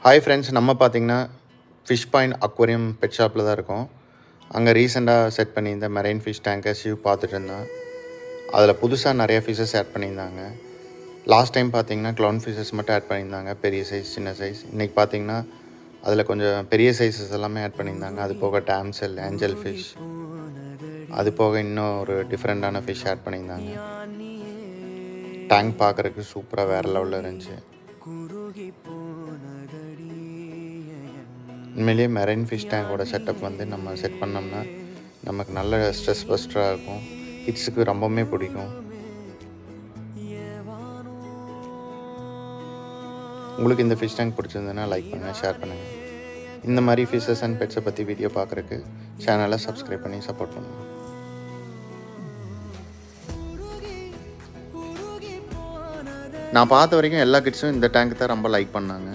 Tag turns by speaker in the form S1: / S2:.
S1: Hi friends, நம்ம பார்த்தீங்கன்னா fish point aquarium bed ஷாப்பில் தான் இருக்கோம். அங்கே ரீசெண்டாக செட் பண்ணியிருந்த மெரைன் ஃபிஷ் டேங்கை ஷிவ் பார்த்துட்டு இருந்தேன். அதில் புதுசாக நிறைய ஃபிஷ்ஷஸ் ஆட் பண்ணியிருந்தாங்க. லாஸ்ட் டைம் பார்த்தீங்கன்னா க்ளவுன் ஃபிஷ்ஷஸ் மட்டும் ஆட் பண்ணியிருந்தாங்க, பெரிய சைஸ் சின்ன சைஸ். இன்றைக்கி பார்த்தீங்கன்னா அதில் கொஞ்சம் பெரிய சைஸஸ் எல்லாமே ஆட் பண்ணியிருந்தாங்க. அது போக டேம்செல், ஏஞ்சல் ஃபிஷ், அது போக இன்னும் ஒரு டிஃப்ரெண்ட்டான ஃபிஷ் ஆட் பண்ணியிருந்தாங்க. டேங்க் பார்க்குறதுக்கு சூப்பராக வேறு லெவலில் இருந்துச்சு. உண்மையிலேயே மெரைன் ஃபிஷ் டேங்கோட செட்டப் வந்து நம்ம செட் பண்ணோம்னா நமக்கு நல்ல ஸ்ட்ரெஸ் பஸ்டராக இருக்கும். கிட்ஸுக்கு ரொம்பவுமே பிடிக்கும். உங்களுக்கு இந்த ஃபிஷ் டேங்க் பிடிச்சிருந்ததுன்னா லைக் பண்ணுங்கள், ஷேர் பண்ணுங்கள். இந்த மாதிரி ஃபிஷ்ஷஸ் அண்ட் பெட்ஸை பற்றி வீடியோ பார்க்குறதுக்கு சேனலை சப்ஸ்கிரைப் பண்ணி சப்போர்ட் பண்ணுங்கள். நான் பார்த்த வரைக்கும் எல்லா கிட்ஸும் இந்த டேங்க் தான் ரொம்ப லைக் பண்ணாங்க.